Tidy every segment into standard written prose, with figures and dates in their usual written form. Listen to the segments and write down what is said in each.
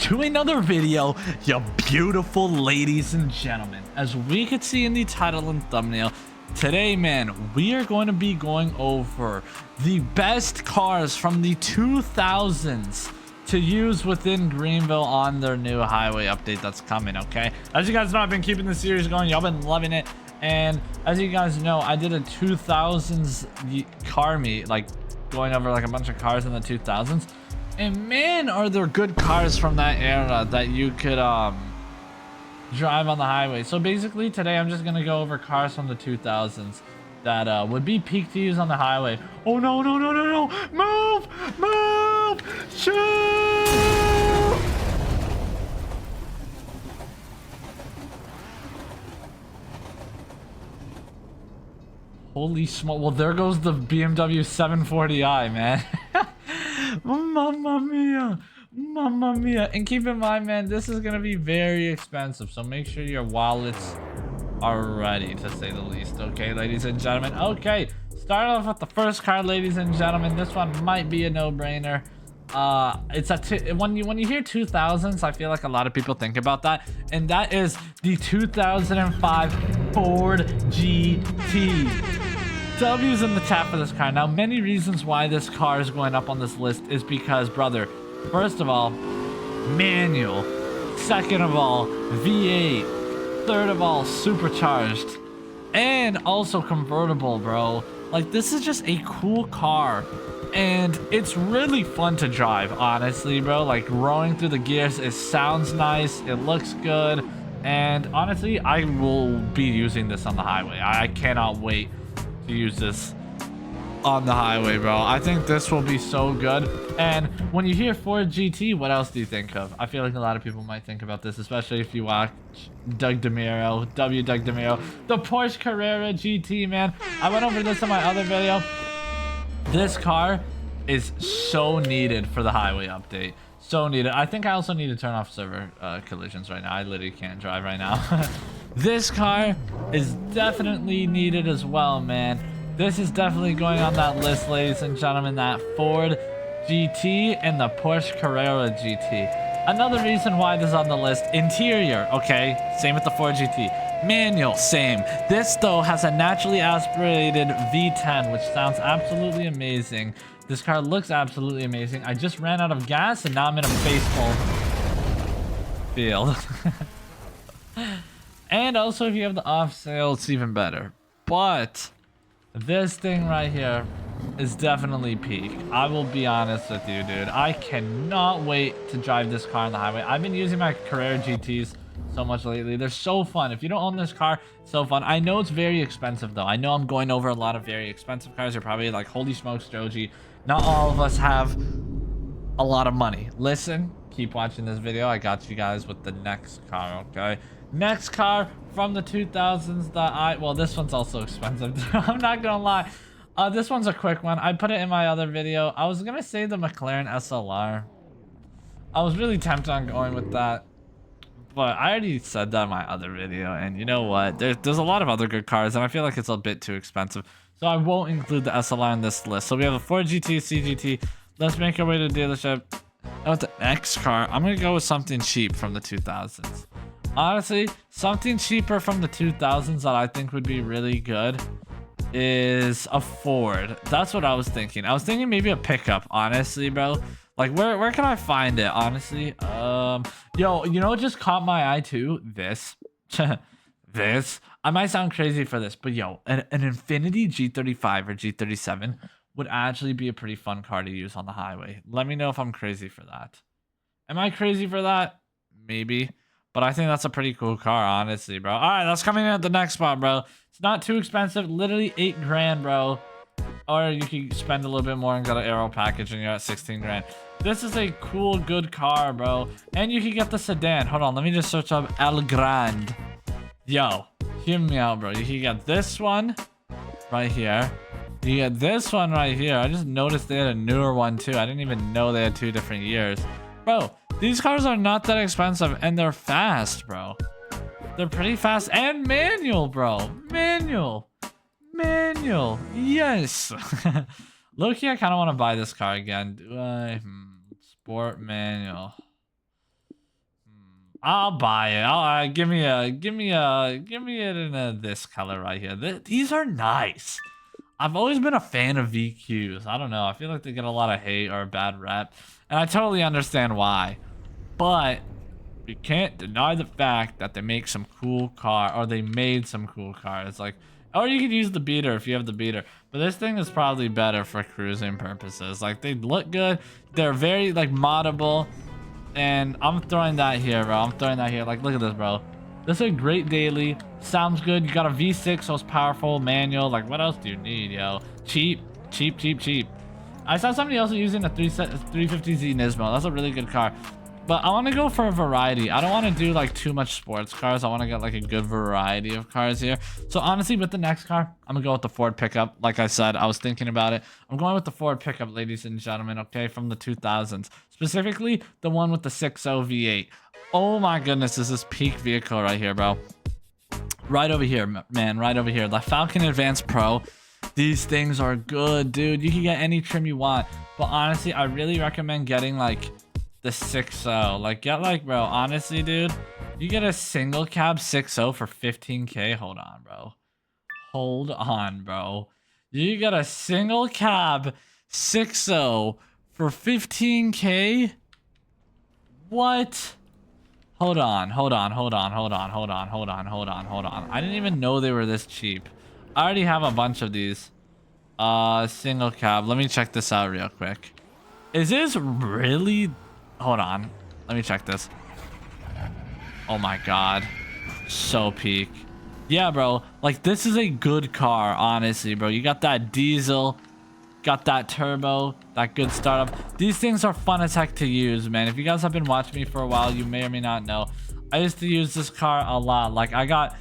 to another video, you beautiful ladies and gentlemen. As we could see in the title and thumbnail, today, man, we are going to be going over the best cars from the 2000s to use within Greenville on their new highway update that's coming, okay? As you guys know, I've been keeping the series going. Y'all been loving it. And as you guys know, I did a 2000s car meet, like going over like a bunch of cars in the 2000s. And man, are there good cars from that era that you could drive on the highway. So basically today I'm just gonna go over cars from the 2000s that would be peak to use on the highway. Oh no, no, no, no, no! Move! Shoot! Holy smoke! Well, there goes the BMW 740i, man. Mamma mia! Mamma mia! And keep in mind, man, this is gonna be very expensive, so make sure your wallets are ready, to say the least. Okay, ladies and gentlemen. Okay, start off with the first car, ladies and gentlemen. This one might be a no-brainer. It's when you hear 2000s, I feel like a lot of people think about that, and that is the 2005 Ford GT. W's in the chat for this car. Now, many reasons why this car is going up on this list is because, brother, first of all, manual. Second of all, V8. Third of all, supercharged. And also convertible, bro. Like, this is just a cool car. And it's really fun to drive, honestly, bro. Like, rolling through the gears, it sounds nice. It looks good. And honestly, I will be using this on the highway. I cannot wait to use this on the highway, bro. I think this will be so good. And when you hear Ford GT, what else do you think of? I feel like a lot of people might think about this, especially if you watch Doug DeMuro, Doug DeMuro, the Porsche Carrera GT, man. I went over this in my other video. This car is so needed for the highway update. So needed. I think I also need to turn off server collisions right now. I literally can't drive right now. This car is definitely needed as well, man. This is definitely going on that list, ladies and gentlemen, that Ford GT and the Porsche Carrera GT. Another reason why this is on the list, interior, okay? Same with the Ford GT. Manual, same. This, though, has a naturally aspirated V10, which sounds absolutely amazing. This car looks absolutely amazing. I just ran out of gas, and now I'm in a baseball field. And also, if you have the off sale, it's even better. But this thing right here is definitely peak. I will be honest with you, dude. I cannot wait to drive this car on the highway. I've been using my Carrera GTs so much lately. They're so fun. If you don't own this car, it's so fun. I know it's very expensive, though. I know I'm going over a lot of very expensive cars. You're probably like, holy smokes, Joji. Not all of us have a lot of money. Listen, keep watching this video. I got you guys with the next car, okay? Next car from the 2000s that well, this one's also expensive. I'm not gonna lie. This one's a quick one. I put it in my other video. I was gonna say the McLaren SLR. I was really tempted on going with that, but I already said that in my other video. And you know what? There's a lot of other good cars, and I feel like it's a bit too expensive. So I won't include the SLR in this list. So we have a Ford GT, CGT. Let's make our way to the dealership. And with the next car, I'm gonna go with something cheap from the 2000s. Honestly, something cheaper from the 2000s that I think would be really good is a Ford. That's what I was thinking. I was thinking maybe a pickup, honestly, bro. Like, where can I find it, honestly? Yo, you know what just caught my eye too? This. This. I might sound crazy for this, but yo, an Infiniti G35 or G37 would actually be a pretty fun car to use on the highway. Let me know if I'm crazy for that. Am I crazy for that? Maybe. But I think that's a pretty cool car, honestly, bro. All right, that's coming in at the next spot, bro. It's not too expensive. Literally 8 grand, bro. Or you can spend a little bit more and get an aero package and you're at 16 grand. This is a cool, good car, bro. And you can get the sedan. Hold on, let me just search up El Grande. Yo, hear me out, bro. You can get this one right here. You get this one right here. I just noticed they had a newer one, too. I didn't even know they had 2 different years. Bro, these cars are not that expensive, and they're fast, bro. They're pretty fast and manual, bro. Manual. Manual. Yes. Low-key, I kind of want to buy this car again. Do I? Sport manual. I'll buy it. Give me it in this color right here. These are nice. I've always been a fan of VQs. I don't know. I feel like they get a lot of hate or a bad rep, and I totally understand why. But you can't deny the fact that they make some cool or they made some cool cars. Like, or you could use the beater if you have the beater. But this thing is probably better for cruising purposes. Like, they look good. They're very, like, moddable. And I'm throwing that here, bro. I'm throwing that here. Like, look at this, bro. This is a great daily. Sounds good. You got a V6, so it's powerful. Manual. Like, what else do you need, yo? Cheap. Cheap, cheap, cheap. I saw somebody else using a 350Z Nismo. That's a really good car. But I want to go for a variety. I don't want to do like too much sports cars. I want to get like a good variety of cars here. So honestly, with the next car, I'm gonna go with the Ford pickup. Like I said, I was thinking about it. I'm going with the Ford pickup, ladies and gentlemen. Okay, from the 2000s, specifically the one with the 6.0 V8. Oh my goodness, this is peak vehicle right here, bro. Right over here, man. Right over here, the Falcon Advance Pro. These things are good, dude. You can get any trim you want. But honestly, I really recommend getting like the 6.0. Like, get like, bro, honestly, dude, you get a single cab 6.0 for 15K. Hold on, bro. Hold on, bro. You get a single cab 6.0 for 15K? What? Hold on. I didn't even know they were this cheap. I already have a bunch of these. Single cab. Let me check this out real quick. Is this really... Hold on. Let me check this. Oh my god. So peak. Yeah, bro. Like, this is a good car, honestly, bro. You got that diesel. Got that turbo. That good startup. These things are fun as heck to use, man. If you guys have been watching me for a while, you may or may not know. I used to use this car a lot. Like, I got...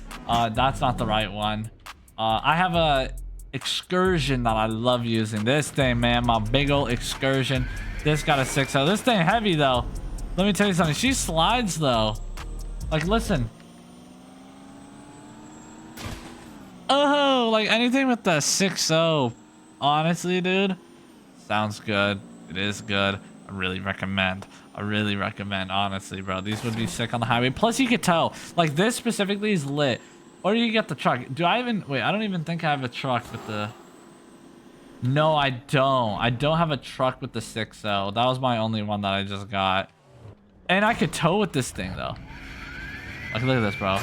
that's not the right one. I have a Excursion that I love using. This thing, man. My big old Excursion. This got a 6.0. This thing heavy, though. Let me tell you something. She slides, though. Like, listen. Oh, like anything with the 6.0. Honestly, dude. Sounds good. It is good. I really recommend. Honestly, bro. These would be sick on the highway. Plus, you could tell. Like, this specifically is lit. Or you get the truck. Do I even... Wait, I don't even think I have a truck with the... No, I don't. I don't have a truck with the 6.0. That was my only one that I just got. And I could tow with this thing, though. Like, look at this, bro.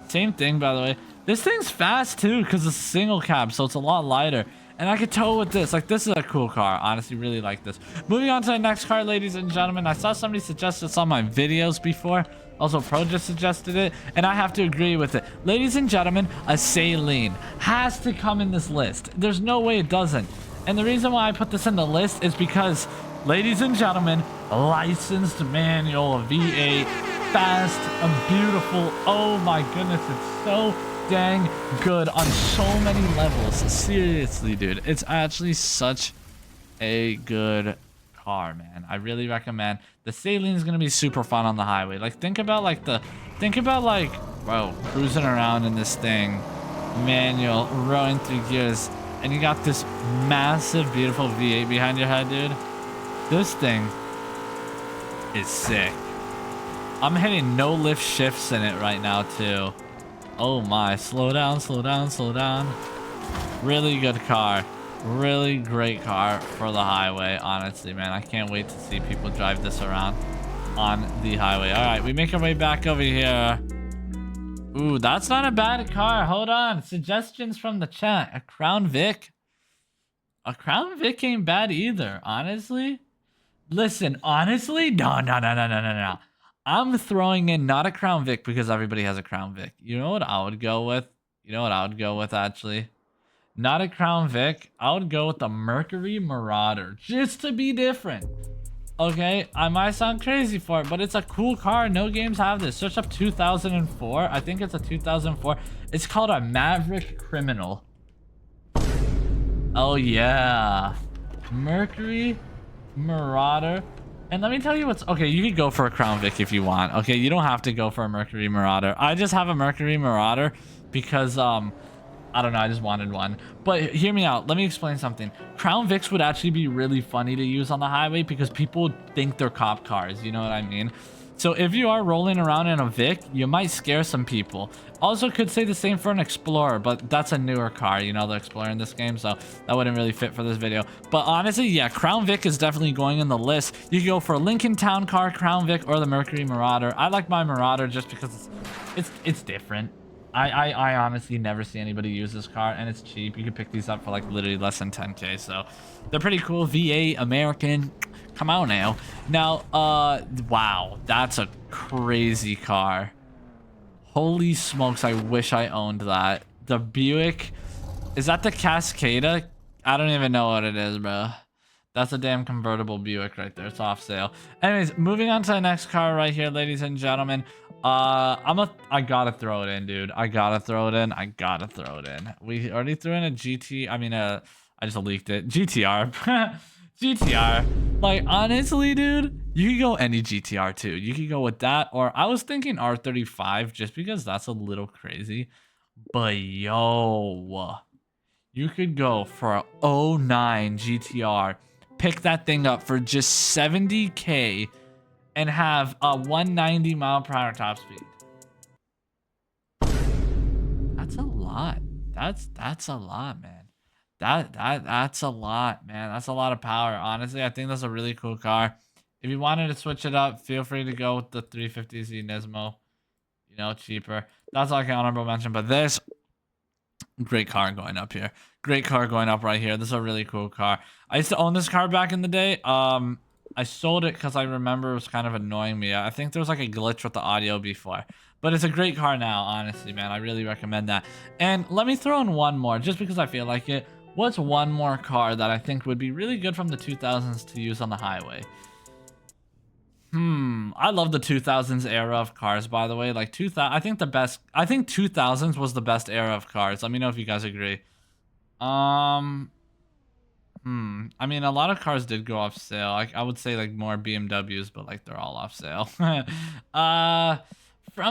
Same thing, by the way. This thing's fast, too, because it's a single cab, so it's a lot lighter. And I could tow with this. Like, this is a cool car. Honestly, really like this. Moving on to the next car, ladies and gentlemen. I saw somebody suggest this on my videos before. Also, Pro just suggested it, and I have to agree with it. Ladies and gentlemen, a Saleen has to come in this list. There's no way it doesn't. And the reason why I put this in the list is because, ladies and gentlemen, a licensed manual V8, fast and beautiful. Oh my goodness, it's so dang good on so many levels. Seriously, dude, it's actually such a good car, man. I really recommend. The Saleen is gonna be super fun on the highway. Like, think about like, bro, cruising around in this thing, manual, rolling through gears, and you got this massive, beautiful V8 behind your head, dude. This thing is sick. I'm hitting no lift shifts in it right now, too. Oh my, slow down. Really good car. Really great car for the highway, honestly, man. I can't wait to see people drive this around on the highway. All right, we make our way back over here. Ooh, that's not a bad car. Hold on. Suggestions from the chat. A Crown Vic? A Crown Vic ain't bad either, honestly. Listen, honestly, no. I'm throwing in not a Crown Vic because everybody has a Crown Vic. You know what I would go with? Actually? Not a Crown Vic. I would go with the Mercury Marauder, just to be different. Okay, I might sound crazy for it, but it's a cool car. No games have this. Search up 2004. I think it's a 2004. It's called a Maverick Criminal. Oh yeah, Mercury Marauder. And let me tell you what's... Okay, you could go for a Crown Vic if you want. Okay, you don't have to go for a Mercury Marauder. I just have a Mercury Marauder because, I don't know, I just wanted one. But hear me out. Let me explain something. Crown Vics would actually be really funny to use on the highway because people think they're cop cars. You know what I mean? So if you are rolling around in a Vic, you might scare some people. Also could say the same for an Explorer, but that's a newer car, you know, the Explorer in this game, so that wouldn't really fit for this video. But honestly, yeah, Crown Vic is definitely going in the list. You can go for a Lincoln Town Car, Crown Vic, or the Mercury Marauder. I like my Marauder just because it's different. I honestly never see anybody use this car, and it's cheap. You can pick these up for like literally less than 10K, so they're pretty cool. V8 American, come on now. Now, wow, that's a crazy car. Holy smokes, I wish I owned that. The Buick, is that the Cascada? I don't even know what it is, bro. That's a damn convertible Buick right there. It's off sale. Anyways, moving on to the next car right here, ladies and gentlemen. I gotta throw it in, dude. I gotta throw it in. We already threw in a GT. I mean, I just leaked it. GTR. GTR. Like, honestly, dude, you could go any GTR too. You could go with that, or I was thinking R35 just because that's a little crazy. But yo, you could go for a 09 GTR. Pick that thing up for just 70K and have a 190 mile per hour top speed. That's a lot. That's a lot, man. That's a lot, man. That's a lot of power. Honestly, I think that's a really cool car. If you wanted to switch it up, feel free to go with the 350Z Nismo. You know, cheaper. That's like an honorable mention. But this, great car going up here. Great car going up right here. This is a really cool car. I used to own this car back in the day. I sold it because I remember it was kind of annoying me. I think there was like a glitch with the audio before. But it's a great car now, honestly, man. I really recommend that. And let me throw in one more, just because I feel like it. What's one more car that I think would be really good from the 2000s to use on the highway? I love the 2000s era of cars, by the way. Like, I think 2000s was the best era of cars. Let me know if you guys agree. I mean, a lot of cars did go off sale. I would say like more BMWs, but like they're all off sale. From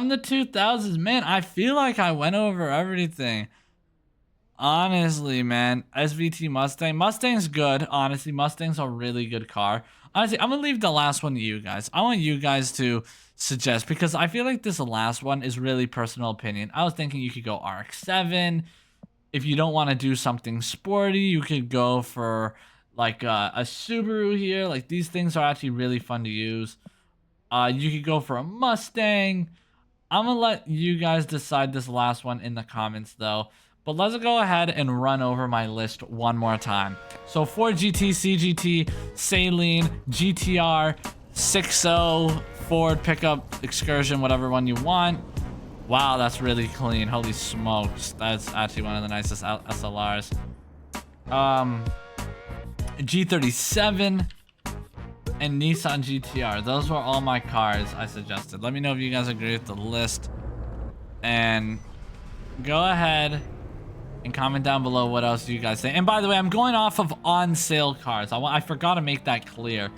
the 2000s, man, I feel like I went over everything. Honestly, man, SVT Mustang. Mustang's good. Honestly, Mustang's a really good car. Honestly, I'm gonna leave the last one to you guys. I want you guys to suggest, because I feel like this last one is really personal opinion. I was thinking you could go RX-7. If you don't want to do something sporty, you could go for like a Subaru here. Like, these things are actually really fun to use. You could go for a Mustang. I'm gonna let you guys decide this last one in the comments though. But let's go ahead and run over my list one more time. So Ford GT, CGT, Saline, GTR, 6.0, Ford pickup, Excursion, whatever one you want. Wow, that's really clean. Holy smokes. That's actually one of the nicest SLRs. G37 and Nissan GTR. Those were all my cars I suggested. Let me know if you guys agree with the list. And go ahead and comment down below what else you guys think. And by the way, I'm going off of on sale cars. I forgot to make that clear.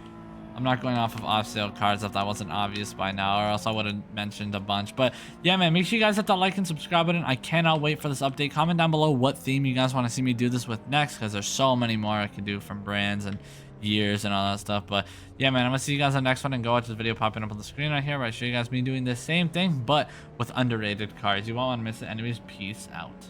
I'm not going off of off-sale cars if that wasn't obvious by now, or else I would have mentioned a bunch. But yeah, man, make sure you guys hit that like and subscribe button. I cannot wait for this update. Comment down below what theme you guys want to see me do this with next, because there's so many more I could do from brands and years and all that stuff. But yeah, man, I'm gonna see you guys on the next one, and go watch this video popping up on the screen right here where I show you guys me doing the same thing but with underrated cars. You won't want to miss it. Anyways, peace out.